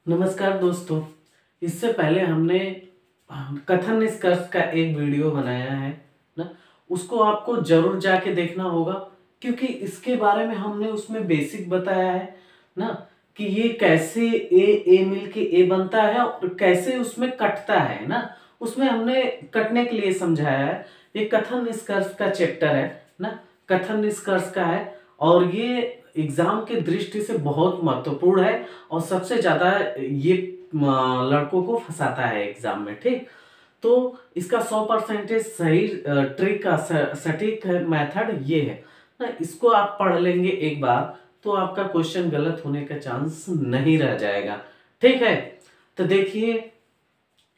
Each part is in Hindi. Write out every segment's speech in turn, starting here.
नमस्कार दोस्तों। इससे पहले हमने कथन निष्कर्ष का एक वीडियो बनाया है ना। उसको आपको जरूर जाके देखना होगा, क्योंकि इसके बारे में हमने उसमें बेसिक बताया है ना कि ये कैसे ए मिलके ए बनता है और कैसे उसमें कटता है ना। उसमें हमने कटने के लिए समझाया है। ये कथन निष्कर्ष का चैप्टर है ना, कथन निष्कर्ष का है। और ये एग्जाम के दृष्टि से बहुत महत्वपूर्ण है और सबसे ज्यादा ये लड़कों को फंसाता है एग्जाम में। ठीक, तो इसका 100% सही ट्रिक का सटीक मेथड ये है ना। इसको आप पढ़ लेंगे एक बार तो आपका क्वेश्चन गलत होने का चांस नहीं रह जाएगा। ठीक है, तो देखिए,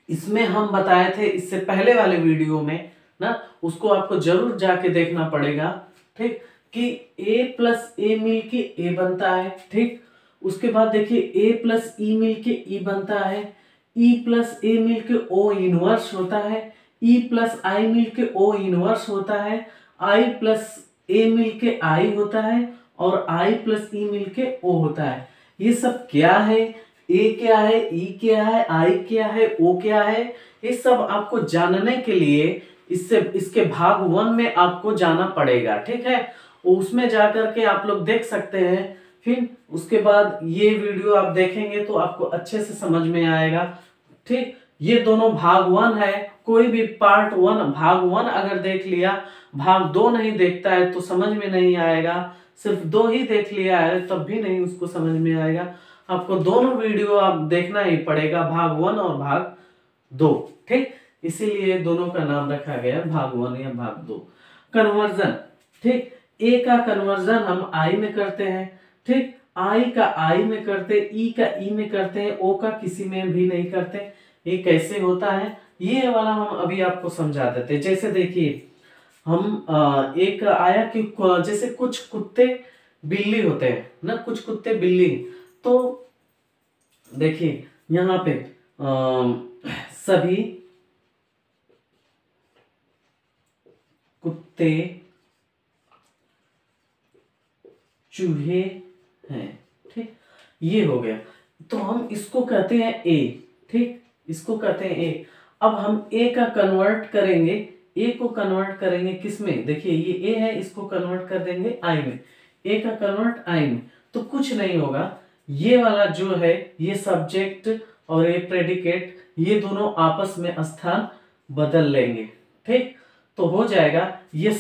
इसमें हम बताए थे इससे पहले वाले वीडियो में ना, उसको आपको जरूर जाके देखना पड़ेगा। ठीक, कि a प्लस ए मिल के a बनता है। ठीक, उसके बाद देखिए a प्लस ई मिल के e बनता है, e प्लस ए मिल के o इनवर्स होता है, e प्लस आई मिल के o इनवर्स होता है, i प्लस ए मिल के i होता है और i प्लस ई मिल के o होता है। ये सब क्या है, ए क्या है, ई क्या है, आई क्या है, ओ क्या है, ये सब आपको जानने के लिए इसके भाग 1 में आपको जाना पड़ेगा। ठीक है, उसमें जाकर के आप लोग देख सकते हैं। फिर उसके बाद ये वीडियो आप देखेंगे तो आपको अच्छे से समझ में आएगा। ठीक, ये दोनों भाग 1 है। कोई भी पार्ट 1 भाग 1 अगर देख लिया, भाग 2 नहीं देखता है तो समझ में नहीं आएगा। सिर्फ 2 ही देख लिया है तब भी नहीं उसको समझ में आएगा। आपको दोनों वीडियो आप देखना ही पड़ेगा, भाग 1 और भाग 2। ठीक, इसीलिए दोनों का नाम रखा गया भाग 1 या भाग 2। कन्वर्जन, ठीक, ए का कन्वर्जन हम आई में करते हैं। ठीक, आई का आई में करते, ई का ई में करते हैं, ओ का किसी में भी नहीं करते। ये कैसे होता है ये वाला हम अभी आपको समझा देते हैं। जैसे देखिए, हम एक आया कि जैसे कुछ कुत्ते बिल्ली होते हैं ना, कुछ कुत्ते बिल्ली। तो देखिए यहाँ पे सभी कुत्ते चूहे हैं। ठीक, ये हो गया। तो हम इसको कहते हैं ए। ठीक, इसको कहते हैं ए। अब हम ए का कन्वर्ट करेंगे, ए को कन्वर्ट करेंगे किसमें, देखिए ये ए है, इसको कन्वर्ट कर देंगे आई में। ए का कन्वर्ट आई में तो कुछ नहीं होगा। ये वाला जो है ये सब्जेक्ट और ये प्रेडिकेट, ये दोनों आपस में स्थान बदल लेंगे। ठीक, तो हो जाएगा ये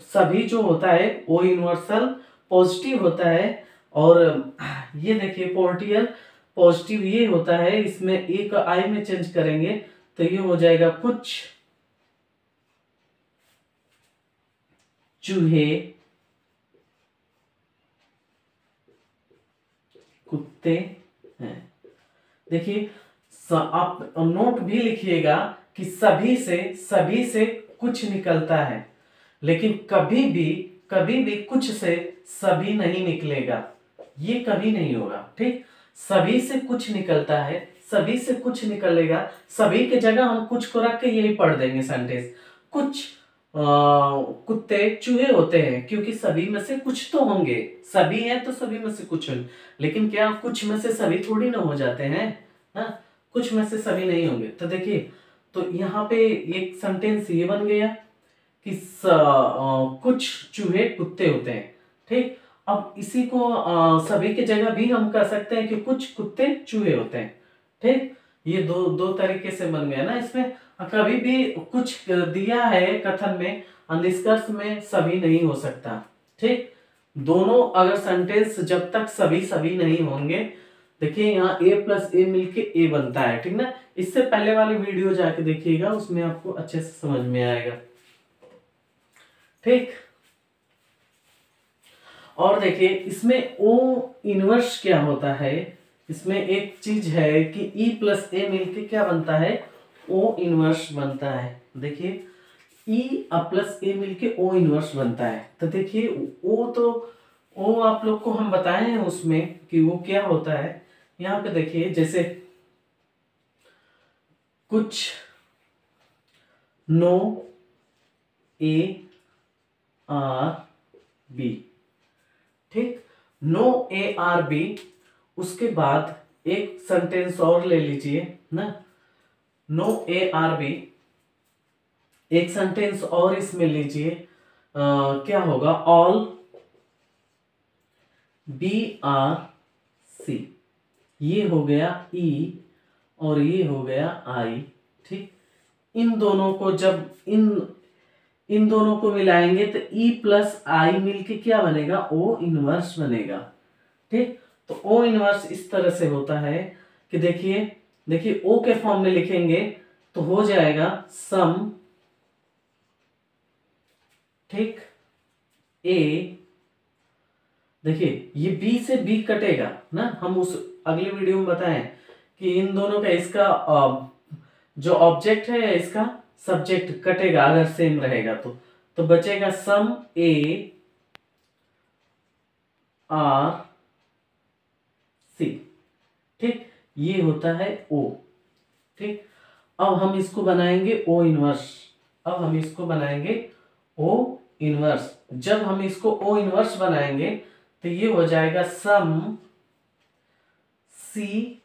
सभी जो होता है वो यूनिवर्सल पॉजिटिव होता है। और ये देखिए पोर्टियल पॉजिटिव ये होता है। इसमें एक आई में चेंज करेंगे तो ये हो जाएगा कुछ चूहे कुत्ते हैं। देखिए आप नोट भी लिखिएगा कि सभी से कुछ निकलता है, लेकिन कभी भी कुछ से सभी नहीं निकलेगा। ये कभी नहीं होगा। ठीक, सभी से कुछ निकलता है, सभी से कुछ निकलेगा। सभी के जगह हम कुछ को रख के यही पढ़ देंगे सेंटेंस। कुछ कुत्ते चूहे होते हैं, क्योंकि सभी में से कुछ तो होंगे। सभी है तो सभी में से कुछ होंगे, लेकिन क्या कुछ में से सभी थोड़ी ना हो जाते हैं। हाँ, कुछ में से सभी नहीं होंगे। तो देखिए, तो यहाँ पे एक सेंटेंस ये बन गया कि कुछ चूहे कुत्ते होते हैं। ठीक, अब इसी को सभी की जगह भी हम कह सकते हैं कि कुछ कुत्ते चूहे होते हैं। ठीक, ये दो तरीके से बन गया ना। इसमें कभी भी कुछ दिया है कथन में, निष्कर्ष में सभी नहीं हो सकता। ठीक, दोनों अगर सेंटेंस जब तक सभी सभी नहीं होंगे, देखिए यहाँ ए प्लस ए मिलके ए बनता है। ठीक ना, इससे पहले वाली वीडियो जाके देखिएगा, उसमें आपको अच्छे से समझ में आएगा। ठीक, और देखिए इसमें ओ इनवर्स क्या होता है। इसमें एक चीज है कि ई प्लस ए मिलके क्या बनता है, ओ इनवर्स बनता है। देखिए ई प्लस ए मिलके ओ इनवर्स बनता है। तो देखिए ओ आप लोग को हम बताए हैं उसमें कि वो क्या होता है। यहाँ पे देखिए जैसे कुछ नो ए आर बी। ठीक, नो ए आर बी, उसके बाद एक सेंटेंस और ले लीजिए ना, नो ए आर बी, एक सेंटेंस और इसमें लीजिए, क्या होगा, ऑल बी आर सी, ये हो गया ई और ये हो गया आई। ठीक, इन दोनों को जब इन दोनों को मिलाएंगे तो ई प्लस आई मिलके क्या बनेगा, ओ इनवर्स बनेगा। ठीक, तो ओ इनवर्स इस तरह से होता है कि देखिए देखिए ओ के फॉर्म में लिखेंगे तो हो जाएगा सम, ठीक, ए, देखिए ये बी से बी कटेगा ना, हम उस अगले वीडियो में बताएं कि इन दोनों का इसका जो ऑब्जेक्ट है इसका सब्जेक्ट कटेगा अगर सेम रहेगा तो बचेगा सम ए आर सी। ठीक, ये होता है ओ। ठीक, अब हम इसको बनाएंगे ओ इनवर्स, अब हम इसको बनाएंगे ओ इनवर्स। जब हम इसको ओ इनवर्स बनाएंगे तो ये हो जाएगा सम सी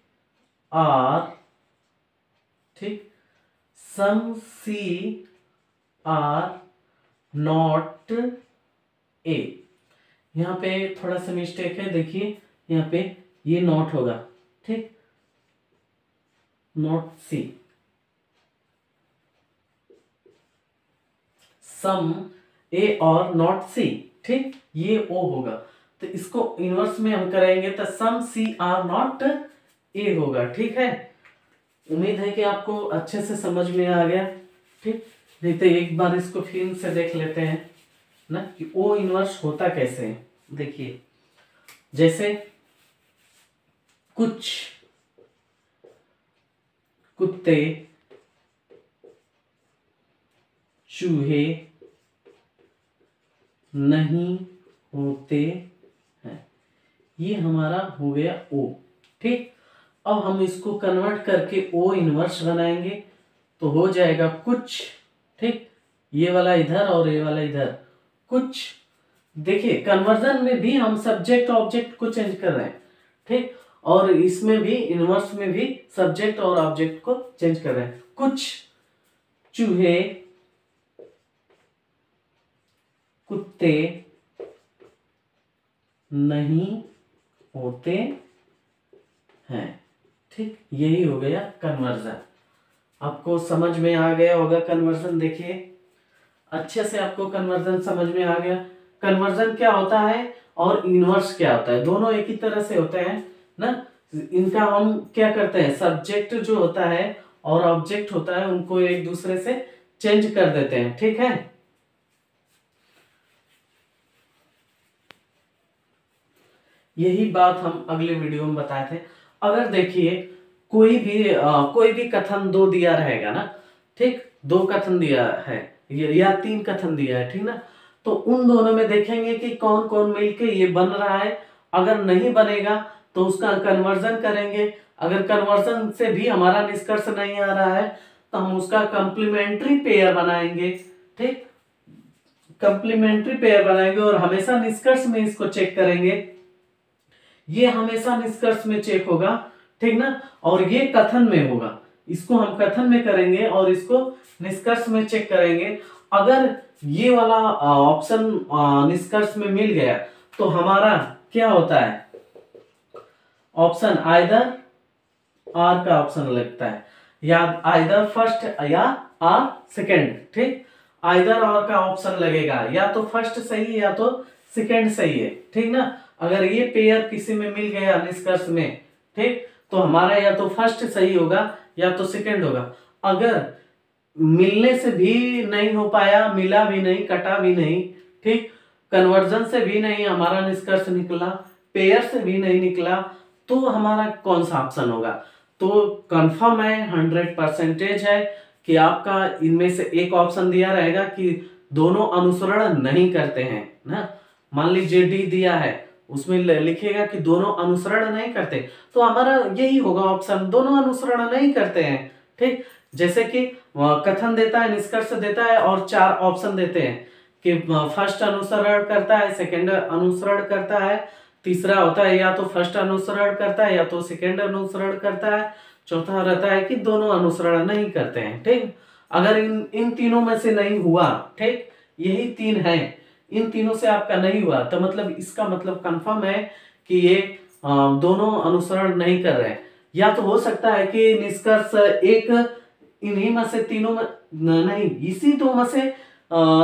आर, ठीक, सम सी आर नॉट ए। यहां पे थोड़ा सा मिस्टेक है, देखिए यहाँ पे ये नॉट होगा, ठीक, नॉट सी, सम ए और नॉट सी। ठीक, ये ओ होगा तो इसको इनवर्स में हम करेंगे तो सम सी आर नॉट ए होगा। ठीक है, उम्मीद है कि आपको अच्छे से समझ में आ गया। ठीक, नहीं तो एक बार इसको फिर से देख लेते हैं ना कि ओ इनवर्स होता कैसे है। देखिए जैसे कुछ कुत्ते, चूहे नहीं होते हैं, ये हमारा हो गया ओ। ठीक, अब हम इसको कन्वर्ट करके ओ इनवर्स बनाएंगे तो हो जाएगा कुछ, ठीक, ये वाला इधर और ये वाला इधर, कुछ। देखिए कन्वर्जन में भी हम सब्जेक्ट ऑब्जेक्ट को चेंज कर रहे हैं, ठीक, और इसमें भी इनवर्स में भी सब्जेक्ट और ऑब्जेक्ट को चेंज कर रहे हैं। कुछ चूहे, कुत्ते नहीं होते हैं। ठीक, यही हो गया कन्वर्जन। आपको समझ में आ गया होगा कन्वर्जन। देखिए अच्छे से आपको कन्वर्जन समझ में आ गया। कन्वर्जन क्या होता है और इनवर्स क्या होता है, दोनों एक ही तरह से होते हैं ना। इनका हम क्या करते हैं, सब्जेक्ट जो होता है और ऑब्जेक्ट होता है उनको एक दूसरे से चेंज कर देते हैं। ठीक है, यही बात हम अगले वीडियो में बताए थे। अगर देखिए कोई भी कथन दो दिया रहेगा ना, ठीक, दो कथन दिया है या तीन कथन दिया है, ठीक ना, तो उन दोनों में देखेंगे कि कौन कौन मिलके ये बन रहा है। अगर नहीं बनेगा तो उसका कन्वर्जन करेंगे। अगर कन्वर्जन से भी हमारा निष्कर्ष नहीं आ रहा है तो हम उसका कंप्लीमेंट्री पेयर बनाएंगे। ठीक, कंप्लीमेंट्री पेयर बनाएंगे और हमेशा निष्कर्ष में इसको चेक करेंगे। ये हमेशा निष्कर्ष में चेक होगा, ठीक ना, और ये कथन में होगा। इसको हम कथन में करेंगे और इसको निष्कर्ष में चेक करेंगे। अगर ये वाला ऑप्शन निष्कर्ष में मिल गया तो हमारा क्या होता है, ऑप्शन आइदर आर का ऑप्शन लगता है, या आइदर फर्स्ट या आर सेकेंड। ठीक, आइदर आर का ऑप्शन लगेगा, या तो फर्स्ट सही है या तो सेकेंड सही है। ठीक ना, अगर ये पेयर किसी में मिल गया निष्कर्ष में, ठीक, तो हमारा या तो फर्स्ट सही होगा या तो सेकंड होगा। अगर मिलने से भी नहीं हो पाया, मिला भी नहीं, कटा भी नहीं, ठीक, कन्वर्जन से भी नहीं हमारा निष्कर्ष निकला, पेयर से भी नहीं निकला, तो हमारा कौन सा ऑप्शन होगा। तो कंफर्म है, 100% है कि आपका इनमें से एक ऑप्शन दिया रहेगा कि दोनों अनुसरण नहीं करते हैं ना। मान लीजिए डी दिया है, उसमें लिखेगा कि दोनों अनुसरण नहीं करते, तो हमारा यही होगा ऑप्शन, दोनों अनुसरण नहीं करते हैं। ठीक, जैसे कि कथन देता है, निष्कर्ष देता है और चार ऑप्शन देते हैं कि फर्स्ट अनुसरण करता है, सेकंड अनुसरण करता है, तीसरा होता है या तो फर्स्ट अनुसरण करता है या तो सेकेंड अनुसरण करता है, चौथा रहता है कि दोनों अनुसरण नहीं करते हैं। ठीक, अगर इन इन तीनों में से नहीं हुआ, ठीक, यही तीन है, इन तीनों से आपका नहीं हुआ तो मतलब इसका मतलब कंफर्म है कि ये दोनों अनुसरण नहीं कर रहे हैं। या तो हो सकता है कि निष्कर्ष एक इन्हीं में से तीनों में नहीं, इसी दो में से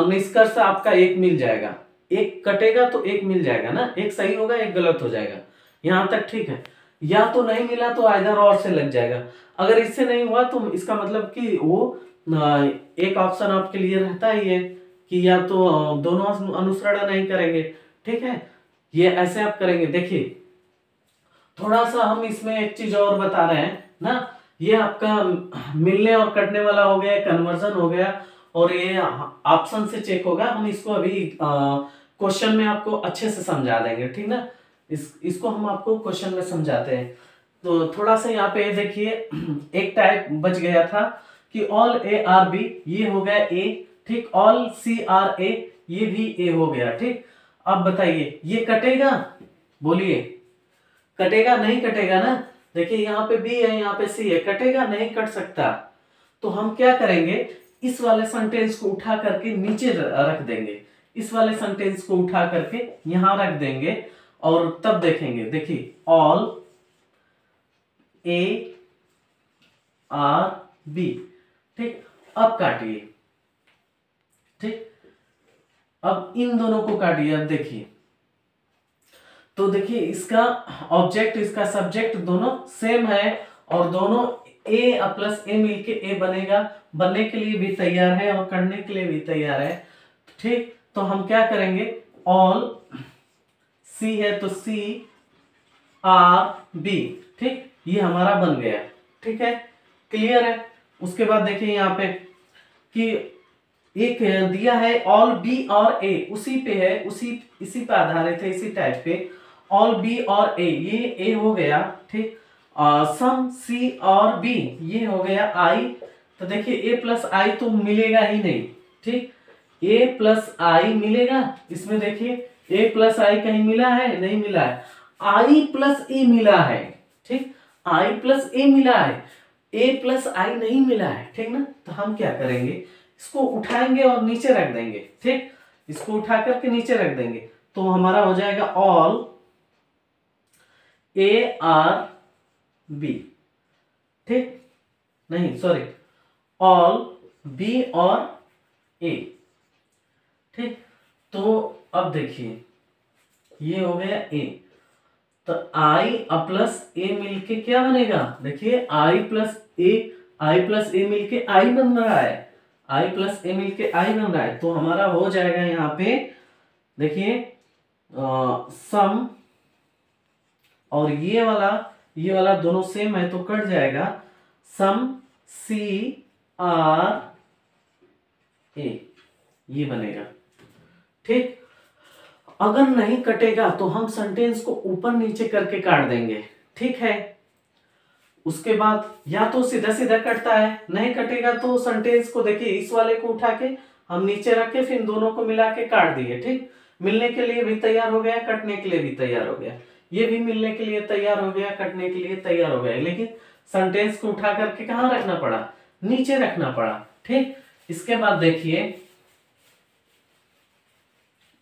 निष्कर्ष आपका एक मिल जाएगा, एक कटेगा तो एक मिल जाएगा ना, एक सही होगा एक गलत हो जाएगा, यहां तक ठीक है। या तो नहीं मिला तो आइदर और से लग जाएगा। अगर इससे नहीं हुआ तो इसका मतलब कि वो एक ऑप्शन आपके लिए रहता ही है कि या तो दोनों अनुसरण नहीं करेंगे। ठीक है, ये ऐसे आप करेंगे। देखिए थोड़ा सा हम इसमें एक चीज और बता रहे हैं ना, ये आपका मिलने और कटने वाला हो गया, कन्वर्जन हो गया, और ये ऑप्शन से चेक होगा। हम इसको अभी क्वेश्चन में आपको अच्छे से समझा देंगे, ठीक ना। इसको हम आपको क्वेश्चन में समझाते हैं। तो थोड़ा सा यहाँ पे देखिए एक टाइप बच गया था कि ऑल ए आर बी, ये हो गया ए, ठीक। ऑल सी आर ए, ये भी ए हो गया, ठीक। अब बताइए ये कटेगा, बोलिए कटेगा नहीं कटेगा ना। देखिए यहाँ पे बी है, यहाँ पे सी है, कटेगा नहीं, कट सकता। तो हम क्या करेंगे, इस वाले सेंटेंस को उठा करके नीचे रख देंगे, इस वाले सेंटेंस को उठा करके यहां रख देंगे और तब देखेंगे। देखिए ऑल ए आर बी, ठीक। अब काटिए, ठीक। अब इन दोनों को काटिए। अब देखिए तो देखिए इसका ऑब्जेक्ट इसका सब्जेक्ट दोनों सेम है और दोनों ए प्लस ए मिलके ए बनेगा, बनने के लिए भी तैयार है और करने के लिए भी तैयार है, ठीक। तो हम क्या करेंगे, ऑल सी है तो सी आर बी, ठीक, ये हमारा बन गया, ठीक है, क्लियर है। उसके बाद देखिए यहाँ पे कि एक दिया है ऑल बी और ए, उसी पे है, इसी पे आधारित है, इसी टाइप पे ऑल बी और ए, ये ए हो गया, ठीक। सम सी और बी, ये हो गया आई। तो देखिए ए प्लस आई तो मिलेगा ही नहीं, ठीक। ए प्लस आई मिलेगा इसमें, देखिए ए प्लस आई कहीं मिला है, नहीं मिला है। आई प्लस ए मिला है, ठीक, आई प्लस ए मिला है, ए प्लस आई नहीं मिला है, ठीक ना। तो हम क्या करेंगे, इसको उठाएंगे और नीचे रख देंगे, ठीक। इसको उठा करके नीचे रख देंगे तो हमारा हो जाएगा ऑल ए आर बी, ठीक, नहीं सॉरी, ऑल बी और ए, ठीक। तो अब देखिए ये हो गया ए, तो आई प्लस ए मिलके क्या बनेगा, देखिए आई प्लस ए मिलके आई बन रहा है, आई प्लस ए मिलके आई बन रहा है। तो हमारा हो जाएगा यहाँ पे देखिए सम, और ये वाला दोनों सेम है तो कट जाएगा, सम सी आर ए, ये बनेगा, ठीक। अगर नहीं कटेगा तो हम सेंटेंस को ऊपर नीचे करके काट देंगे, ठीक है। उसके बाद या तो सीधा सीधा कटता है, नहीं कटेगा तो सेंटेंस को देखिए इस वाले को उठा के हम नीचे रख के फिर दोनों को मिला के काट दिए, ठीक। मिलने के लिए भी तैयार हो गया, कटने के लिए भी तैयार हो गया, ये भी मिलने के लिए तैयार हो गया, कटने के लिए तैयार हो गया। लेकिन सेंटेंस को उठा करके कहाँ रखना पड़ा, नीचे रखना पड़ा, ठीक। इसके बाद देखिए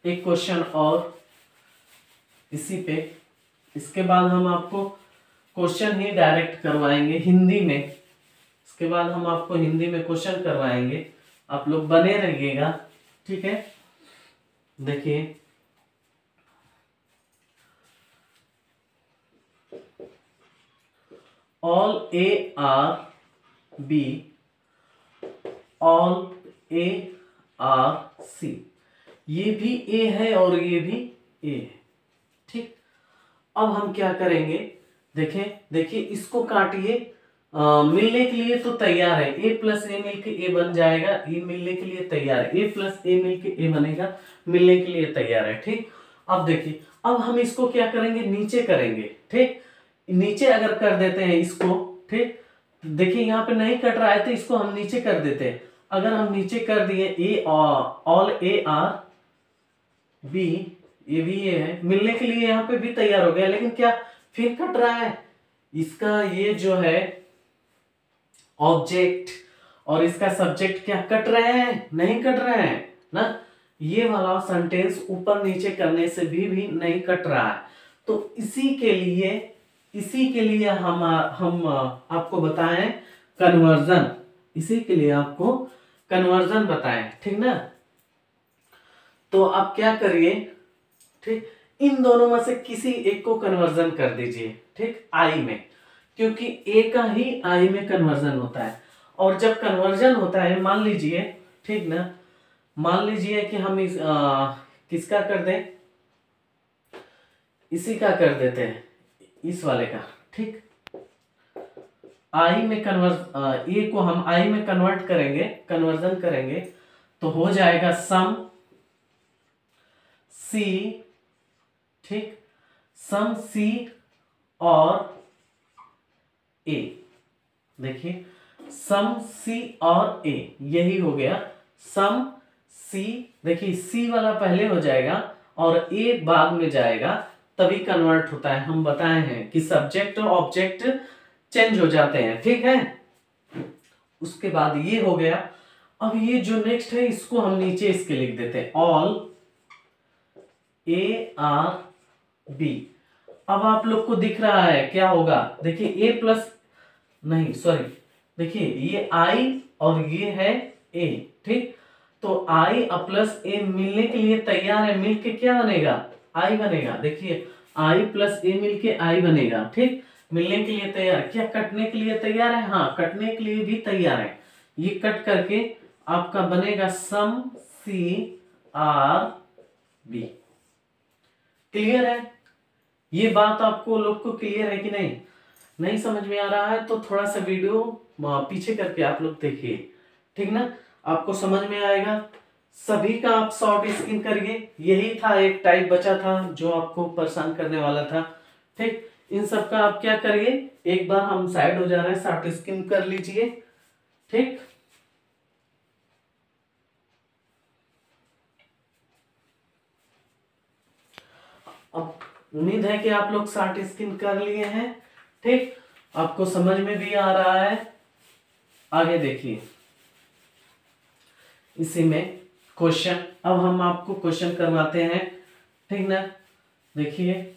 एक क्वेश्चन और इसी पे, इसके बाद हम आपको क्वेश्चन ही डायरेक्ट करवाएंगे हिंदी में, इसके बाद हम आपको हिंदी में क्वेश्चन करवाएंगे, आप लोग बने रहिएगा, ठीक है। देखिए all A R B, all A R C, ये भी ए है और ये भी ए है, ठीक। अब हम क्या करेंगे, देखिए इसको काटिए, मिलने के लिए तो तैयार है, ए प्लस ए मिलके ए बन जाएगा, ये मिलने के लिए तैयार है, ए प्लस ए मिलके ए बनेगा, मिलने के लिए तैयार है, ठीक। अब देखिए अब हम इसको क्या करेंगे, नीचे करेंगे, ठीक। नीचे अगर कर देते हैं इसको, ठीक, देखिए यहाँ पे नहीं कट रहा है तो इसको हम नीचे कर देते हैं। अगर हम नीचे कर दिए ए ऑल ए आर बी, ये भी ये है, मिलने के लिए यहाँ पे भी तैयार हो गया, लेकिन क्या फिर कट रहा है। इसका ये जो है ऑब्जेक्ट और इसका सब्जेक्ट क्या कट रहे हैं? नहीं कट रहे हैं ना। ये वाला सेंटेंस ऊपर नीचे करने से भी नहीं कट रहा है। तो इसी के लिए हम आपको बताएं कन्वर्जन, इसी के लिए आपको कन्वर्जन बताएं, ठीक ना। तो आप क्या करिए, ठीक, इन दोनों में से किसी एक को कन्वर्जन कर दीजिए, ठीक, आई में, क्योंकि ए का ही आई में कन्वर्जन होता है। और जब कन्वर्जन होता है, मान लीजिए, ठीक ना, मान लीजिए कि हम किसका कर दें, इसी का कर देते हैं, इस वाले का, ठीक। आई में ए को हम आई में कन्वर्ट करेंगे, कन्वर्जन करेंगे, तो हो जाएगा सम सी, ठीक, सम सी और ए। देखिए सम सी और ए, यही हो गया सम सी। देखिए सी वाला पहले हो जाएगा और ए बाद में जाएगा, तभी कन्वर्ट होता है। हम बताए हैं कि सब्जेक्ट और ऑब्जेक्ट चेंज हो जाते हैं, ठीक है। उसके बाद ये हो गया। अब ये जो नेक्स्ट है, इसको हम नीचे इसके लिख देते हैं, ऑल ए आर बी। अब आप लोग को दिख रहा है क्या होगा, देखिए ए प्लस, नहीं सॉरी, देखिए ये आई और ये है ए, ठीक। तो आई प्लस ए मिलने के लिए तैयार है, मिलके क्या बनेगा, आई बनेगा। देखिए आई प्लस ए मिलके आई बनेगा, ठीक, मिलने के लिए तैयार। क्या कटने के लिए तैयार है? हाँ, कटने के लिए भी तैयार है। ये कट करके आपका बनेगा सम सी आर बी। क्लियर है? ये बात आपको लोग को क्लियर है कि नहीं? नहीं समझ में आ रहा है तो थोड़ा सा वीडियो पीछे करके आप लोग देखिए, ठीक ना, आपको समझ में आएगा। सभी का आप शॉर्ट स्किन करिए, यही था एक टाइप बचा था जो आपको परेशान करने वाला था, ठीक। इन सब का आप क्या करिए, एक बार हम साइड हो जा रहे हैं, शॉर्ट स्किन कर लीजिए, ठीक। अब उम्मीद है कि आप लोग शॉर्ट स्किन कर लिए हैं, ठीक, आपको समझ में भी आ रहा है। आगे देखिए, इसी में क्वेश्चन, अब हम आपको क्वेश्चन करवाते हैं, ठीक ना। देखिए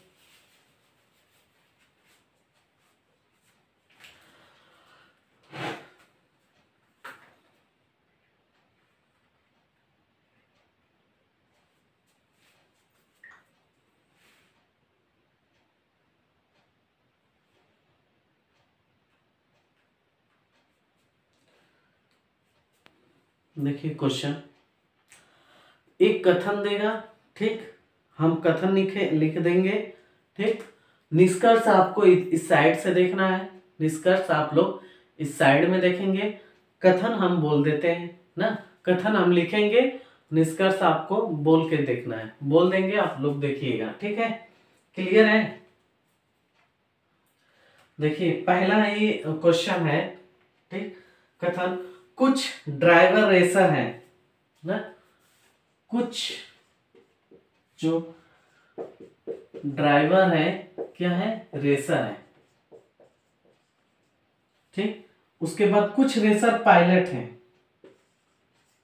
देखिए क्वेश्चन, एक कथन देगा, ठीक, हम कथन लिख देंगे, ठीक। निष्कर्ष आपको इस साइड से देखना है, निष्कर्ष आप लोग इस साइड में देखेंगे। कथन हम बोल देते हैं ना, कथन हम लिखेंगे, निष्कर्ष आपको बोल के देखना है, बोल देंगे आप लोग देखिएगा, ठीक है। क्लियर है? देखिए पहला ये क्वेश्चन है, ठीक, कथन, कुछ ड्राइवर रेसर हैं ना, कुछ जो ड्राइवर है क्या है, रेसर है, ठीक। उसके बाद कुछ रेसर पायलट हैं,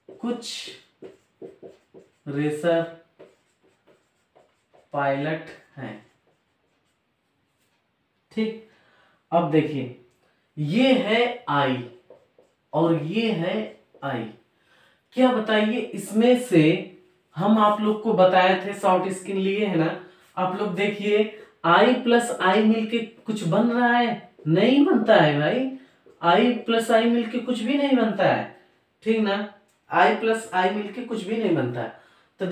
कुछ रेसर पायलट हैं, ठीक। अब देखिए ये है आई और ये है आई। क्या बताइए, इसमें से हम आप लोग को बताए थे, शॉर्ट स्किन लिए है ना, आप लोग देखिए आई प्लस आई मिलके कुछ बन रहा है? नहीं बनता है भाई, आई प्लस आई मिलके कुछ भी नहीं बनता है, ठीक ना, आई प्लस आई मिलके कुछ भी नहीं बनता है। तो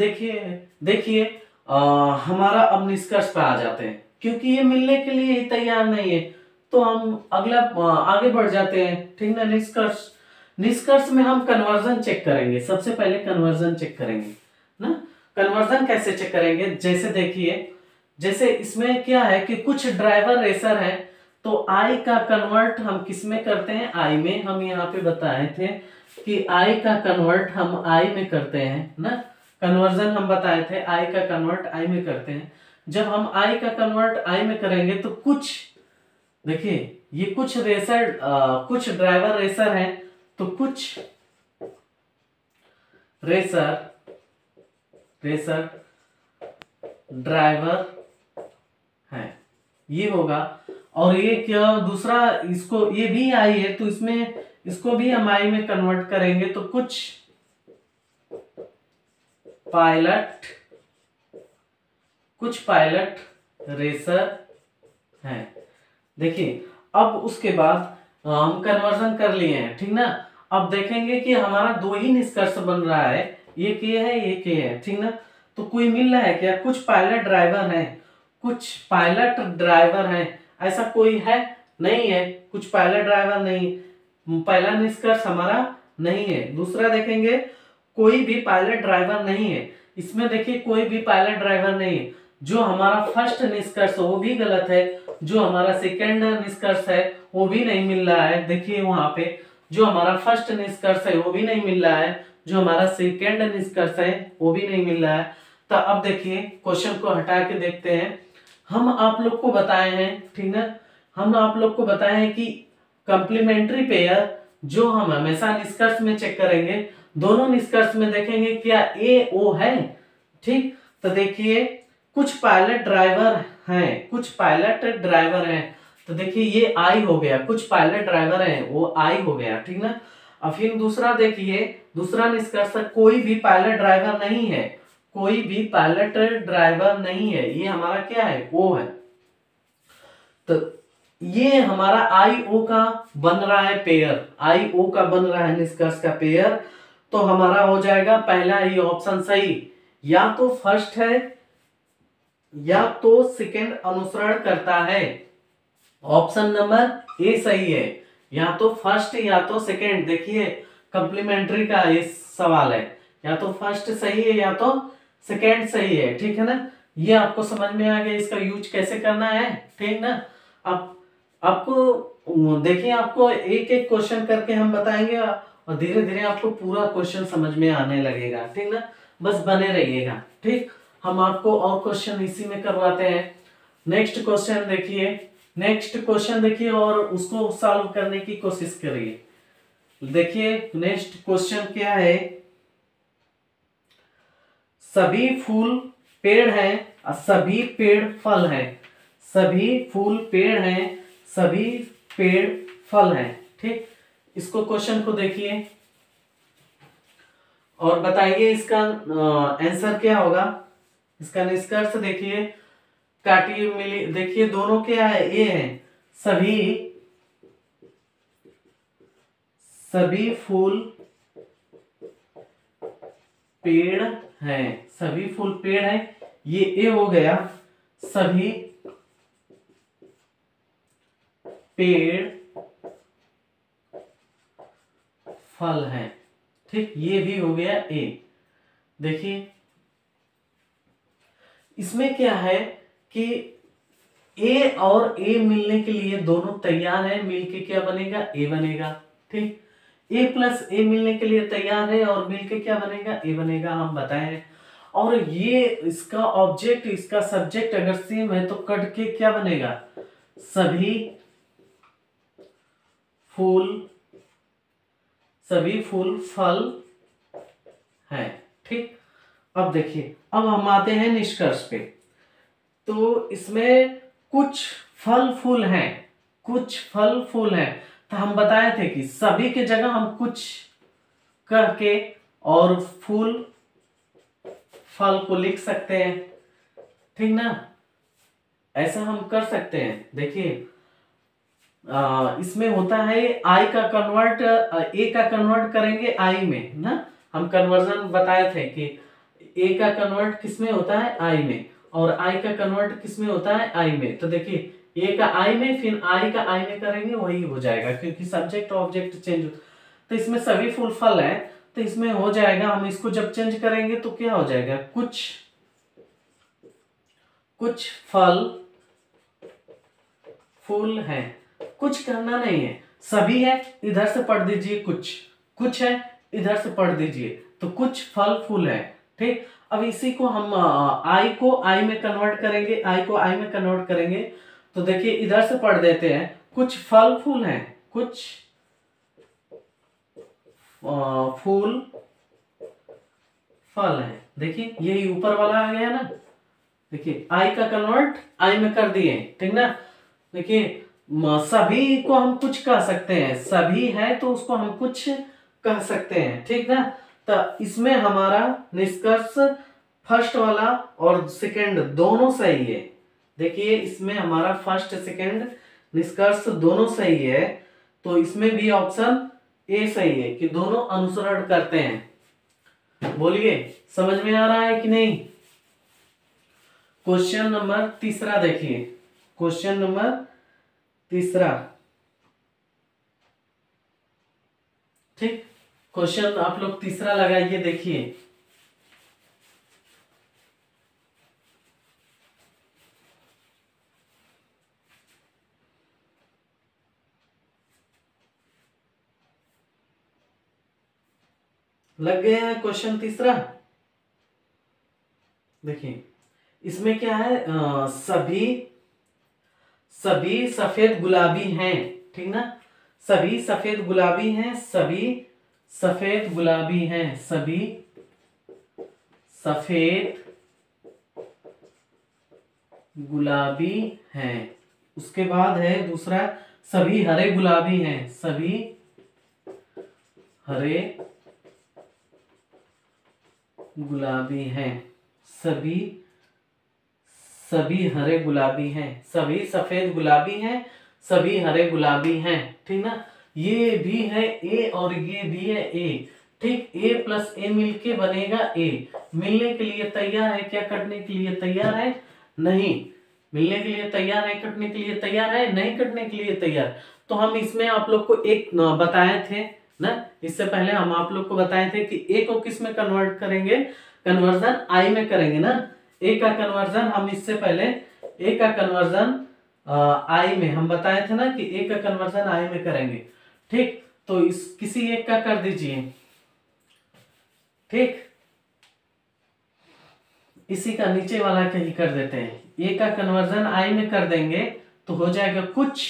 देखिए हमारा अब निष्कर्ष पे आ जाते हैं, क्योंकि ये मिलने के लिए ही तैयार नहीं है तो हम अगला आगे बढ़ जाते हैं, ठीक ना। निष्कर्ष में हम कन्वर्जन चेक करेंगे, सबसे पहले कन्वर्जन चेक करेंगे ना। कन्वर्जन कैसे चेक करेंगे, जैसे देखिए, जैसे इसमें क्या है कि कुछ ड्राइवर रेसर है, तो आई का कन्वर्ट हम किस में करते हैं, आई में। हम यहाँ पे बताए थे कि आई का कन्वर्ट हम आई में करते हैं ना, कन्वर्जन हम बताए थे, आई का कन्वर्ट आई में करते हैं। जब हम आई का कन्वर्ट आई में करेंगे तो कुछ, देखिए ये कुछ रेसर कुछ ड्राइवर रेसर हैं, तो कुछ रेसर रेसर ड्राइवर है, ये होगा। और ये क्या दूसरा, इसको ये भी आई है तो इसमें इसको भी हम आई में कन्वर्ट करेंगे तो कुछ पायलट रेसर हैं। देखिए अब उसके बाद हम कन्वर्जन कर लिए हैं, ठीक ना। अब देखेंगे कि हमारा दो ही निष्कर्ष बन रहा है, ये के है ये के है, ठीक ना। तो कोई मिल रहा है क्या, कुछ पायलट ड्राइवर हैं, कुछ पायलट ड्राइवर हैं, ऐसा कोई है नहीं है, कुछ पायलट ड्राइवर नहीं, पहला निष्कर्ष हमारा नहीं है। दूसरा देखेंगे कोई भी पायलट ड्राइवर नहीं है, इसमें देखिए कोई भी पायलट ड्राइवर नहीं है। जो हमारा फर्स्ट निष्कर्ष वो भी गलत है, जो हमारा सेकंड निष्कर्ष है वो भी नहीं मिल रहा है। देखिए वहां पे जो हमारा फर्स्ट निष्कर्ष है वो भी नहीं मिल रहा है, जो हमारा सेकंड निष्कर्ष है वो भी नहीं मिल रहा है। तो अब देखिए क्वेश्चन को हटा के देखते हैं। हम आप लोग को बताए हैं, ठीक है, हम आप लोग को बताए हैं कि कंप्लीमेंट्री पेयर जो हम हमेशा निष्कर्ष में चेक करेंगे, दोनों निष्कर्ष में देखेंगे क्या ए ओ है, ठीक। तो देखिए कुछ पायलट ड्राइवर हैं, कुछ पायलट ड्राइवर हैं, तो देखिए ये आई हो गया, कुछ पायलट ड्राइवर हैं वो आई हो गया, ठीक ना। अब फिर दूसरा देखिए, दूसरा निष्कर्ष कोई भी पायलट ड्राइवर नहीं है, कोई भी पायलट ड्राइवर नहीं है, ये हमारा क्या है, ओ है। तो ये हमारा आई ओ का बन रहा है पेयर, आई ओ का बन रहा है निष्कर्ष का पेयर। तो हमारा हो जाएगा पहला ही ऑप्शन सही, या तो फर्स्ट है या तो सेकंड अनुसरण करता है। ऑप्शन नंबर ए सही है, या तो फर्स्ट या तो सेकंड। देखिए कंप्लीमेंट्री का ये सवाल है, या तो फर्स्ट सही है या तो सेकंड सही है, ठीक है ना। ये आपको समझ में आ गया इसका यूज कैसे करना है, ठीक ना। अब आपको देखिए, आपको एक एक क्वेश्चन करके हम बताएंगे और धीरे धीरे आपको पूरा क्वेश्चन समझ में आने लगेगा, ठीक ना। बस बने रहिएगा, ठीक। हम आपको और क्वेश्चन इसी में करवाते हैं। नेक्स्ट क्वेश्चन देखिए, नेक्स्ट क्वेश्चन देखिए और उसको सॉल्व करने की कोशिश करिए। देखिए नेक्स्ट क्वेश्चन क्या है, सभी फूल पेड़ हैं और सभी पेड़ फल हैं, सभी फूल पेड़ हैं, सभी पेड़ फल हैं, ठीक। इसको क्वेश्चन को देखिए और बताइए इसका आंसर क्या होगा। इसका निष्कर्ष देखिए, काटिए मिली, देखिए दोनों क्या है, ए है, सभी फूल पेड़ हैं, सभी फूल पेड़ हैं, ये ए हो गया, सभी पेड़ फल हैं, ठीक, ये भी हो गया ए। देखिए इसमें क्या है कि ए और ए मिलने के लिए दोनों तैयार है, मिलके क्या बनेगा, ए बनेगा, ठीक। ए प्लस ए मिलने के लिए तैयार है और मिलके क्या बनेगा, ए बनेगा, हम बताएं। और ये इसका ऑब्जेक्ट इसका सब्जेक्ट अगर सेम है तो कट के क्या बनेगा, सभी फूल फल है, ठीक। अब देखिए, अब हम आते हैं निष्कर्ष पे। तो इसमें कुछ फल फूल हैं, कुछ फल फूल हैं, तो हम बताए थे कि सभी के जगह हम कुछ करके और फूल फल को लिख सकते हैं, ठीक ना। ऐसा हम कर सकते हैं। देखिए इसमें होता है आई का कन्वर्ट, ए का कन्वर्ट करेंगे आई में ना, हम कन्वर्जन बताए थे कि ए का कन्वर्ट किसमें होता है, आई में, और आई का कन्वर्ट किसमें होता है, आई में। तो देखिए ए का आई में, फिर आई का आई में करेंगे, वही हो जाएगा, क्योंकि सब्जेक्ट ऑब्जेक्ट चेंज होता। तो इसमें सभी फूल फल है, तो इसमें हो जाएगा, हम इसको जब चेंज करेंगे तो क्या हो जाएगा, कुछ फल फूल है, कुछ करना नहीं है, सभी है इधर से पढ़ दीजिए, कुछ है इधर से पढ़ दीजिए, तो कुछ फल फूल है, ठीक, अब इसी को हम आई को आई में कन्वर्ट करेंगे, आई को आई में कन्वर्ट करेंगे। तो देखिए इधर से पढ़ देते हैं, कुछ फल फूल हैं, कुछ फूल फल है। देखिए यही ऊपर वाला आ गया ना, देखिए आई का कन्वर्ट आई में कर दिए, ठीक ना। देखिए सभी को हम कुछ कह सकते हैं, सभी है तो उसको हम कुछ कह सकते हैं, ठीक ना। तो इसमें हमारा निष्कर्ष फर्स्ट वाला और सेकंड दोनों सही है। देखिए इसमें हमारा फर्स्ट सेकंड निष्कर्ष दोनों सही है, तो इसमें भी ऑप्शन ए सही है कि दोनों अनुसरण करते हैं। बोलिए समझ में आ रहा है कि नहीं। क्वेश्चन नंबर तीसरा देखिए, क्वेश्चन नंबर तीसरा, ठीक, क्वेश्चन आप लोग तीसरा लगाइए। देखिए लग गए हैं क्वेश्चन तीसरा। देखिए इसमें क्या है, सभी सभी सफेद गुलाबी हैं, ठीक ना। सभी सफेद गुलाबी हैं, सभी सफेद गुलाबी हैं, सभी सफेद गुलाबी हैं। उसके बाद है दूसरा, सभी हरे गुलाबी हैं, सभी हरे गुलाबी हैं, सभी सभी हरे गुलाबी हैं, सभी सफेद गुलाबी हैं, सभी हरे गुलाबी हैं, ठीक ना। ये भी है ए और ये भी है ए, ठीक। ए प्लस ए मिलके बनेगा ए। मिलने के लिए तैयार है क्या, कटने के लिए तैयार है नहीं, मिलने के लिए तैयार है, कटने के लिए तैयार है नहीं, कटने के लिए तैयार। तो हम इसमें आप लोग को एक बताए थे ना, इससे पहले हम आप लोग को बताए थे कि ए को किस में कन्वर्ट करेंगे, कन्वर्जन आई में करेंगे ना। ए का कन्वर्जन हम इससे पहले ए का कन्वर्जन आई में हम बताए थे ना कि ए का कन्वर्जन आई में करेंगे, ठीक। तो इस किसी एक का कर दीजिए, ठीक। इसी का नीचे वाला का ही कर देते हैं, ए का कन्वर्जन आई में कर देंगे तो हो जाएगा कुछ,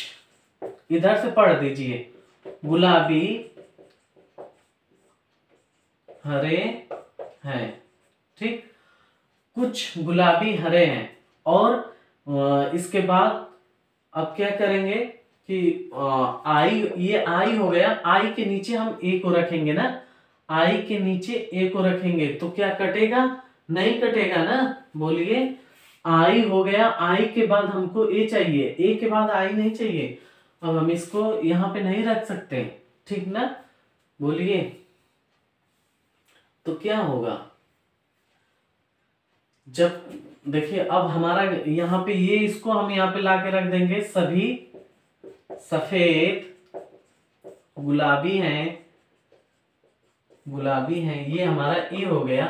इधर से पढ़ दीजिए, गुलाबी हरे हैं, ठीक। कुछ गुलाबी हरे हैं और इसके बाद अब क्या करेंगे कि आई, ये आई हो गया, आई के नीचे हम ए को रखेंगे ना, आई के नीचे ए को रखेंगे तो क्या कटेगा, नहीं कटेगा ना। बोलिए आई हो गया, आई के बाद हमको ए चाहिए, ए के बाद आई नहीं चाहिए। अब हम इसको यहां पे नहीं रख सकते, ठीक ना। बोलिए तो क्या होगा, जब देखिए अब हमारा यहाँ पे ये, इसको हम यहाँ पे लाके रख देंगे, सभी सफेद गुलाबी हैं, गुलाबी हैं, ये हमारा ए हो गया।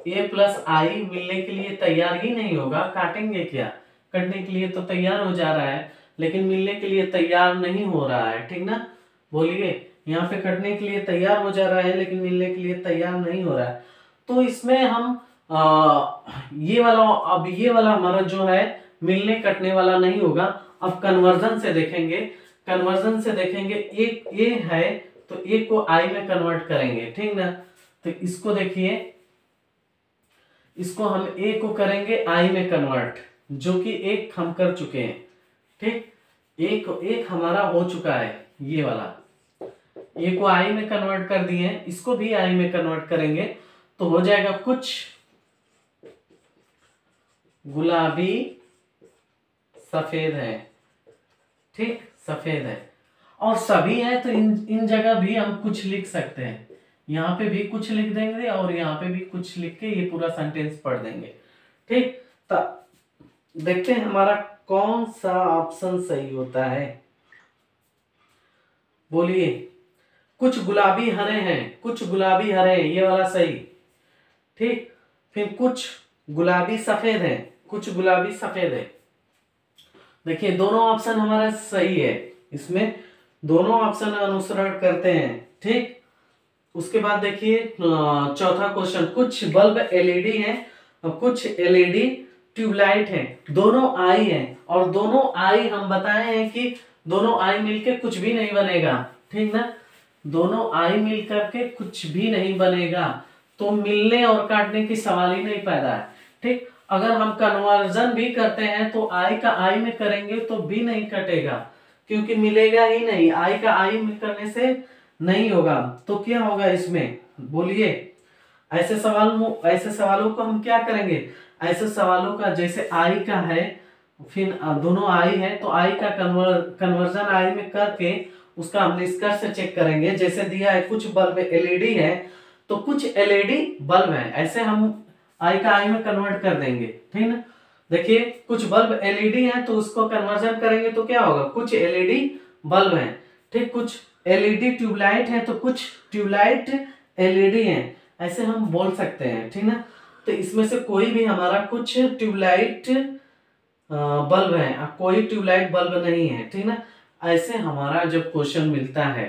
ए प्लस आई मिलने के लिए तैयार ही नहीं होगा, काटेंगे क्या, कटने के लिए तो तैयार हो जा रहा है लेकिन मिलने के लिए तैयार नहीं हो रहा है, ठीक ना। बोलिए यहाँ पे कटने के लिए तैयार हो जा रहा है लेकिन मिलने के लिए तैयार नहीं हो रहा है। तो इसमें हम ये वाला, अब ये वाला हमारा जो है मिलने कटने वाला नहीं होगा। अब कन्वर्जन से देखेंगे, कन्वर्जन से देखेंगे, एक ए है तो ए को आई में कन्वर्ट करेंगे, ठीक ना। तो इसको देखिए, इसको हम ए को करेंगे आई में कन्वर्ट, जो कि एक हम कर चुके हैं, ठीक। एक हमारा हो चुका है, ये वाला ए को आई में कन्वर्ट कर दिए, इसको भी आई में कन्वर्ट करेंगे तो हो जाएगा कुछ गुलाबी सफेद है, ठीक, सफेद है। और सभी है तो इन जगह भी हम कुछ लिख सकते हैं, यहाँ पे भी कुछ लिख देंगे और यहाँ पे भी कुछ लिख के ये पूरा सेंटेंस पढ़ देंगे, ठीक। तो देखते हैं हमारा कौन सा ऑप्शन सही होता है। बोलिए कुछ गुलाबी हरे हैं, कुछ गुलाबी हरे हैं, ये वाला सही, ठीक। फिर कुछ गुलाबी सफेद है, कुछ गुलाबी सफेद है। देखिए दोनों ऑप्शन हमारा सही है, इसमें दोनों ऑप्शन अनुसरण करते हैं, ठीक। उसके बाद देखिए चौथा क्वेश्चन, कुछ बल्ब एलईडी हैं और कुछ एलईडी ट्यूबलाइट है, दोनों आई है और दोनों आई हम बताए हैं कि दोनों आई मिलके कुछ भी नहीं बनेगा, ठीक ना, दोनों आई मिलकर के कुछ भी नहीं बनेगा, तो मिलने और काटने की सवाल ही नहीं पैदा है, ठीक। अगर हम कन्वर्जन भी करते हैं तो आई का आई में करेंगे तो भी नहीं कटेगा, क्योंकि मिलेगा ही नहीं, आई का आई में करने से नहीं होगा, तो क्या होगा इसमें बोलिए। ऐसे सवालों को हम क्या करेंगे, ऐसे सवालों का जैसे आई का है, फिर दोनों आई है तो आई का कन्वर्जन आई में करके उसका हम निष्कर्ष चेक करेंगे। जैसे दिया है कुछ बल्ब एलईडी है तो कुछ एलईडी बल्ब है, ऐसे हम आई का आई में कन्वर्ट कर देंगे, ठीक ना। देखिए कुछ बल्ब एलईडी है तो उसको कन्वर्जन करेंगे तो क्या होगा, कुछ एलईडी बल्ब है, ठीक। कुछ एलईडी ट्यूबलाइट है तो कुछ ट्यूबलाइट एलईडी है, ऐसे हम बोल सकते हैं, ठीक ना। तो इसमें से कोई भी हमारा कुछ ट्यूबलाइट बल्ब है, कोई ट्यूबलाइट बल्ब नहीं है, ठीक ना। ऐसे हमारा जब क्वेश्चन मिलता है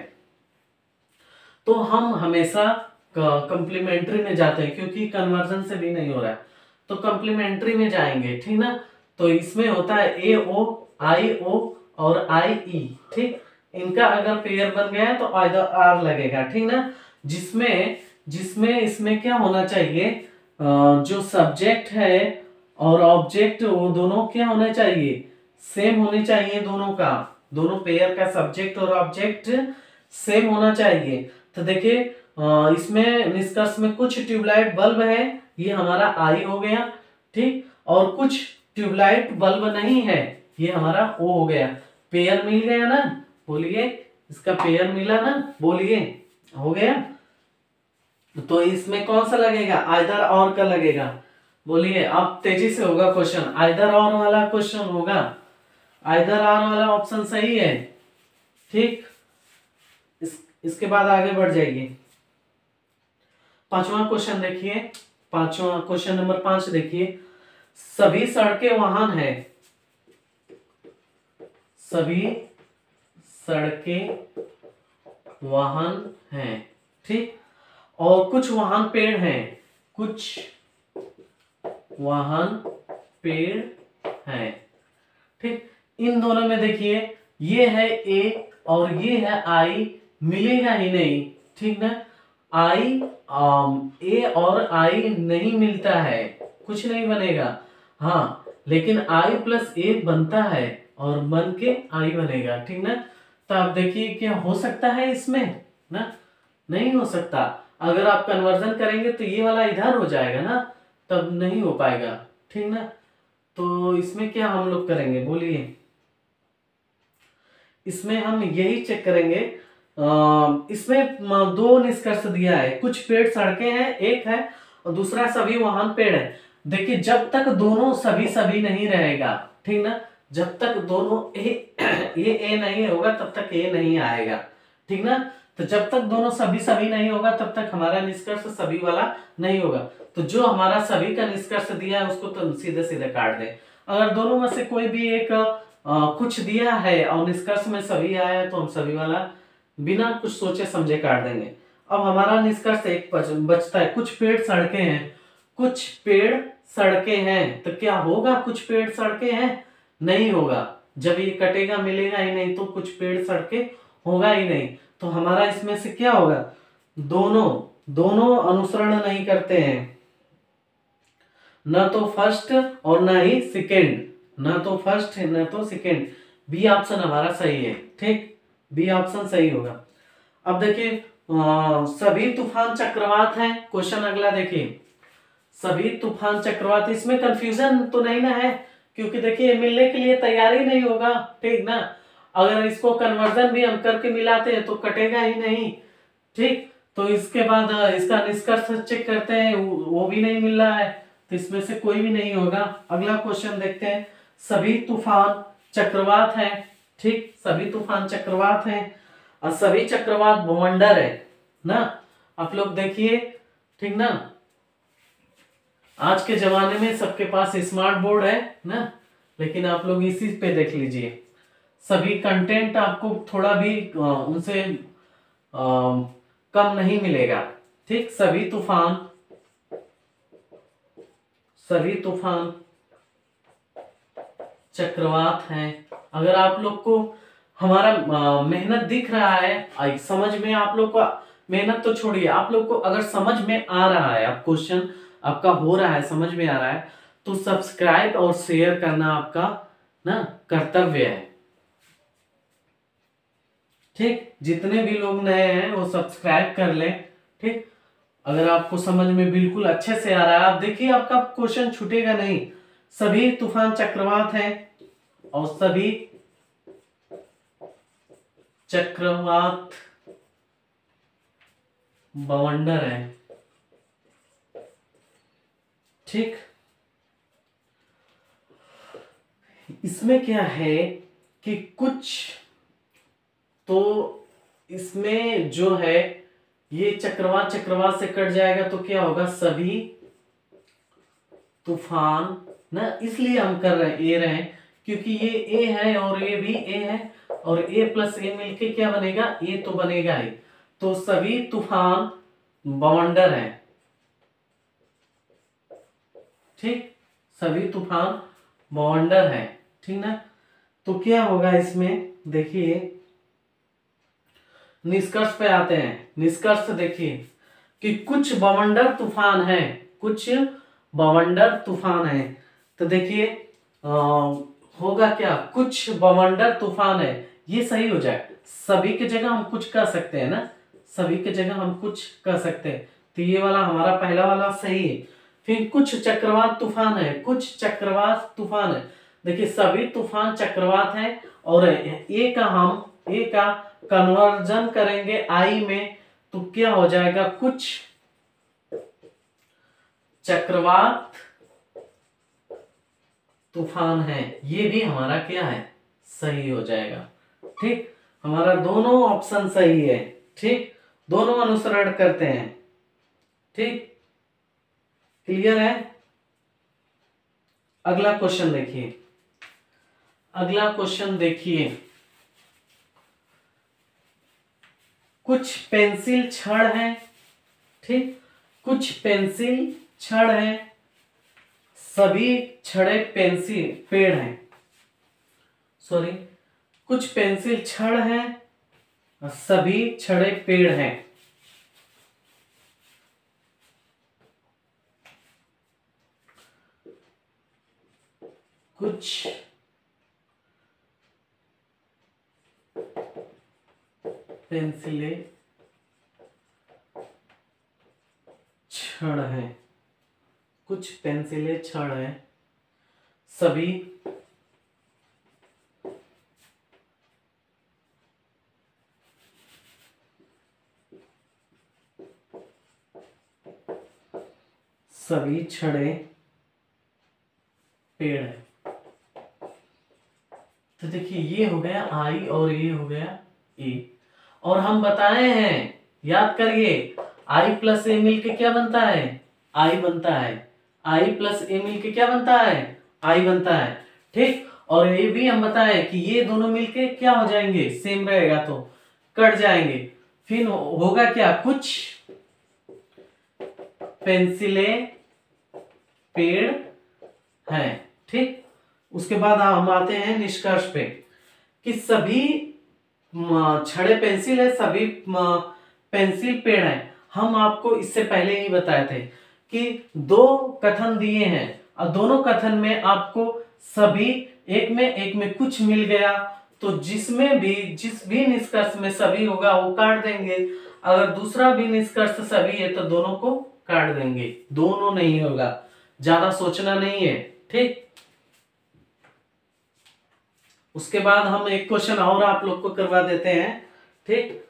तो हम हमेशा कंप्लीमेंट्री में जाते हैं, क्योंकि कन्वर्जन से भी नहीं हो रहा है तो कंप्लीमेंट्री में जाएंगे, ठीक ना। तो इसमें होता है ए ओ, आई ओ और आई ई, ठीक। इनका अगर पेयर बन गया है तो आर लगेगा, ठीक ना। जिसमें इसमें क्या होना चाहिए, जो सब्जेक्ट है और ऑब्जेक्ट वो दोनों क्या होना चाहिए, सेम होने चाहिए, दोनों पेयर का सब्जेक्ट और ऑब्जेक्ट सेम होना चाहिए। तो देखिए इसमें निष्कर्ष में कुछ ट्यूबलाइट बल्ब है, ये हमारा आई हो गया, ठीक। और कुछ ट्यूबलाइट बल्ब नहीं है, ये हमारा ओ हो गया। पेयर मिल गया ना, बोलिए, इसका पेयर मिला ना, बोलिए, हो गया। तो इसमें कौन सा लगेगा, आइदर और का लगेगा, बोलिए। अब तेजी से होगा क्वेश्चन, आइदर और वाला क्वेश्चन होगा, आइदर और वाला ऑप्शन सही है, ठीक। इसके बाद आगे बढ़ जाइए, पांचवा क्वेश्चन देखिए, पांचवा क्वेश्चन नंबर 5 देखिए, सभी सड़कें वाहन है, सभी सड़कें वाहन हैं, ठीक। और कुछ वाहन पेड़ हैं, कुछ वाहन पेड़ हैं, ठीक। इन दोनों में देखिए ये है ए और ये है आई, मिलेगा ही नहीं, ठीक ना। आई ए और आई नहीं मिलता है, कुछ नहीं बनेगा, हाँ, लेकिन आई प्लस ए बनता है और बन के आई बनेगा, ठीक ना। तो आप देखिए क्या हो सकता है इसमें ना, नहीं हो सकता। अगर आप कन्वर्जन करेंगे तो ये वाला इधर हो जाएगा ना, तब नहीं हो पाएगा, ठीक ना। तो इसमें क्या हम लोग करेंगे, बोलिए। इसमें हम यही चेक करेंगे, इसमें दो निष्कर्ष दिया है, कुछ पेड़ सड़कें हैं एक है और दूसरा सभी वाहन पेड़ है। देखिए जब तक दोनों सभी सभी नहीं रहेगा, ठीक ना, जब तक दोनों ए नहीं होगा तब तक ए नहीं आएगा, ठीक ना। तो जब तक दोनों सभी सभी नहीं होगा तब तक हमारा निष्कर्ष सभी वाला नहीं होगा। तो जो हमारा सभी का निष्कर्ष दिया है उसको तो सीधे सीधे काट दे। अगर दोनों में से कोई भी एक कुछ दिया है और निष्कर्ष में सभी आया है तो हम सभी वाला बिना कुछ सोचे समझे काट देंगे। अब हमारा निष्कर्ष एक बचता है, कुछ पेड़ सड़कें हैं, कुछ पेड़ सड़कें हैं, तो क्या होगा, कुछ पेड़ सड़कें हैं, नहीं होगा, जब ये कटेगा मिलेगा ही नहीं तो कुछ पेड़ सड़कें होगा ही नहीं। तो हमारा इसमें से क्या होगा, दोनों अनुसरण नहीं करते हैं, न तो फर्स्ट और न ही सेकेंड, न तो फर्स्ट है न तो सेकेंड। बी ऑप्शन हमारा सही है, ठीक, बी ऑप्शन सही होगा। अब देखिए सभी तूफान चक्रवात हैं, क्वेश्चन अगला देखिए, सभी तूफान चक्रवात, इसमें कंफ्यूजन तो नहीं ना है, क्योंकि देखिए मिलने के लिए तैयार ही नहीं होगा, ठीक ना। अगर इसको कन्वर्जन भी हम करके मिलाते हैं तो कटेगा ही नहीं, ठीक। तो इसके बाद इसका निष्कर्ष चेक करते हैं, वो भी नहीं मिल रहा है, तो इसमें से कोई भी नहीं होगा। अगला क्वेश्चन देखते हैं, सभी तूफान चक्रवात है, ठीक, सभी तूफान चक्रवात है और सभी चक्रवात भूमंडल है ना। आप लोग देखिए, ठीक ना, आज के जमाने में सबके पास स्मार्ट बोर्ड है ना, लेकिन आप लोग इसी पे देख लीजिए, सभी कंटेंट आपको थोड़ा भी उनसे कम नहीं मिलेगा। ठीक, सभी तूफान चक्रवात हैं। अगर आप लोग को हमारा मेहनत दिख रहा है, समझ में आप लोग का, मेहनत तो छोड़िए, आप लोग को अगर समझ में आ रहा है, आप क्वेश्चन आपका हो रहा है, समझ में आ रहा है, तो सब्सक्राइब और शेयर करना आपका ना कर्तव्य है। ठीक, जितने भी लोग नए हैं वो सब्सक्राइब कर लें। ठीक, अगर आपको समझ में बिल्कुल अच्छे से आ रहा है, आप देखिए आपका क्वेश्चन छूटेगा नहीं। सभी तूफान चक्रवात हैं और सभी चक्रवात बवंडर है। ठीक, इसमें क्या है कि कुछ तो इसमें जो है ये चक्रवात से कट जाएगा तो क्या होगा, सभी तूफान ना, इसलिए हम कर रहे हैं क्योंकि ये ए है और ये भी ए है और ए प्लस ए मिलके क्या बनेगा, ए तो बनेगा ही। तो सभी तूफान बवंडर है। ठीक, सभी तूफान बवंडर है। ठीक ना, तो क्या होगा इसमें, देखिए निष्कर्ष पे आते हैं। निष्कर्ष देखिए कि कुछ बवंडर तूफान है, कुछ बवंडर तूफान है। तो देखिए होगा क्या, कुछ बवंडर तूफान है, ये सही हो जाए। सभी की जगह हम कुछ कर सकते हैं ना, सभी की जगह हम कुछ कर सकते हैं, तो ये वाला हमारा पहला वाला सही है। फिर कुछ चक्रवात तूफान है, कुछ चक्रवात तूफान है। देखिए सभी तूफान चक्रवात हैं और ए का कन्वर्जन करेंगे आई में, तो क्या हो जाएगा, कुछ चक्रवात तूफान है। ये भी हमारा क्या है, सही हो जाएगा। ठीक, हमारा दोनों ऑप्शन सही है। ठीक, दोनों अनुसरण करते हैं। ठीक, क्लियर है। अगला क्वेश्चन देखिए, अगला क्वेश्चन देखिए, कुछ पेंसिल छड़ हैं। ठीक, कुछ पेंसिल छड़ हैं, सभी छड़े पेंसिल पेड़ हैं। सॉरी, कुछ पेंसिल छड़ हैं और सभी छड़े पेड़ हैं। कुछ पेंसिलें छड़ हैं, कुछ पेंसिलें छड़ हैं, सभी छड़े पेड़ हैं। तो देखिए ये हो गया आई और ये हो गया ए, और हम बताए हैं, याद करिए, आई प्लस ए मिलके क्या बनता है, आई बनता है। आई प्लस ए मिलके क्या बनता है, आई बनता है। ठीक, और ये भी हम बताए कि ये दोनों मिलके क्या हो जाएंगे, सेम रहेगा तो कट जाएंगे। फिर होगा क्या, कुछ पेंसिलें पेड़ हैं। ठीक, उसके बाद हम आते हैं निष्कर्ष पे कि सभी छड़े पेंसिल है, सभी पेंसिल पेड़ हैं। हम आपको इससे पहले ही बताए थे कि दो कथन दिए हैं और दोनों कथन में आपको सभी एक में कुछ मिल गया, तो जिस भी निष्कर्ष में सभी होगा वो काट देंगे। अगर दूसरा भी निष्कर्ष सभी है तो दोनों को काट देंगे, दोनों नहीं होगा, ज्यादा सोचना नहीं है। ठीक, उसके बाद हम एक क्वेश्चन और आप लोग को करवा देते हैं। ठीक,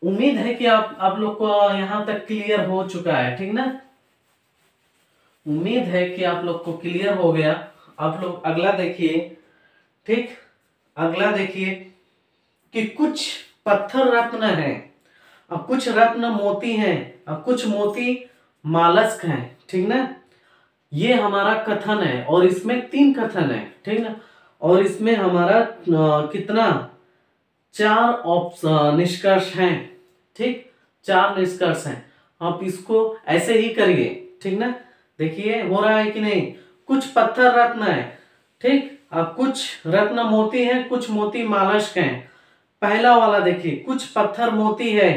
उम्मीद है कि आप लोग को यहां तक क्लियर हो चुका है। ठीक ना, उम्मीद है कि आप लोग को क्लियर हो गया। आप लोग अगला देखिए। ठीक, अगला देखिए कि कुछ पत्थर रत्न है और कुछ रत्न मोती हैं और कुछ मोती मालस्क हैं। ठीक ना, ये हमारा कथन है और इसमें 3 कथन है। ठीक ना, और इसमें हमारा कितना 4 निष्कर्ष हैं। ठीक, 4 निष्कर्ष हैं। आप इसको ऐसे ही करिए, ठीक ना। देखिए हो रहा है कि नहीं। कुछ पत्थर रत्न है, ठीक। अब कुछ रत्न मोती है, कुछ मोती मालस्क हैं। पहला वाला देखिए, कुछ पत्थर मोती है,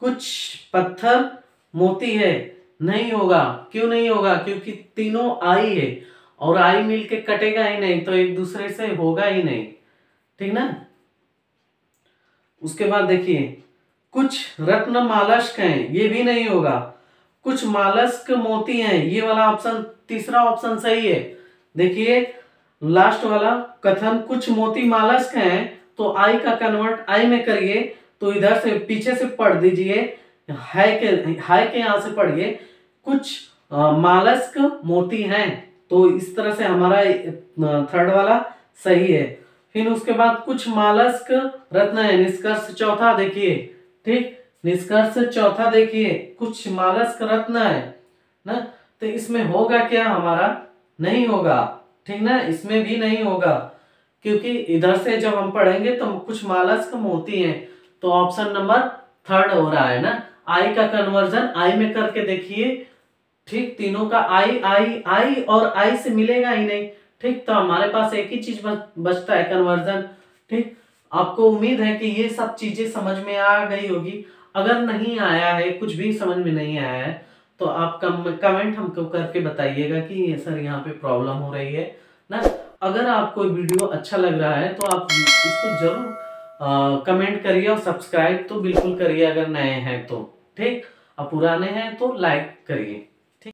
कुछ पत्थर मोती है। नहीं होगा। क्यों नहीं होगा? क्योंकि तीनों आई है और आई मिल के कटेगा ही नहीं, तो एक दूसरे से होगा ही नहीं, ठीक ना। उसके बाद देखिए, कुछ रत्न मालस्क हैं, ये भी नहीं होगा। कुछ मालस्क मोती हैं, ये वाला ऑप्शन, तीसरा ऑप्शन सही है। देखिए लास्ट वाला कथन, कुछ मोती मालस्क हैं, तो आई का कन्वर्ट आई में करिए, तो इधर से पीछे से पढ़ दीजिए, है के यहां से पढ़िए, कुछ मालस्क मोती हैं। तो इस तरह से हमारा थर्ड वाला सही है। फिर उसके बाद कुछ मालस्क रत्न है, निष्कर्ष चौथा देखिए, ठीक। निष्कर्ष चौथा देखिए, कुछ मालस्क रत्न है ना, तो इसमें होगा क्या हमारा? नहीं होगा, ठीक ना। इसमें भी नहीं होगा, क्योंकि इधर से जब हम पढ़ेंगे तो कुछ मालस्क मोती हैं, तो ऑप्शन नंबर थर्ड हो रहा है ना। आई का कन्वर्जन आई में करके देखिए, ठीक। तीनों का आई आई आई और आई से मिलेगा ही नहीं, ठीक। तो हमारे पास एक ही चीज बचता है, कन्वर्जन, ठीक। आपको उम्मीद है कि ये सब चीजें समझ में आ गई होगी। अगर नहीं आया है, कुछ भी समझ में नहीं आया है, तो आप कमेंट हमको करके बताइएगा कि सर यहाँ पे प्रॉब्लम हो रही है ना। अगर आपको वीडियो अच्छा लग रहा है तो आप इसको जरूर कमेंट करिए और सब्सक्राइब तो बिल्कुल करिए अगर नए हैं तो, ठीक। और पुराने हैं तो लाइक करिए।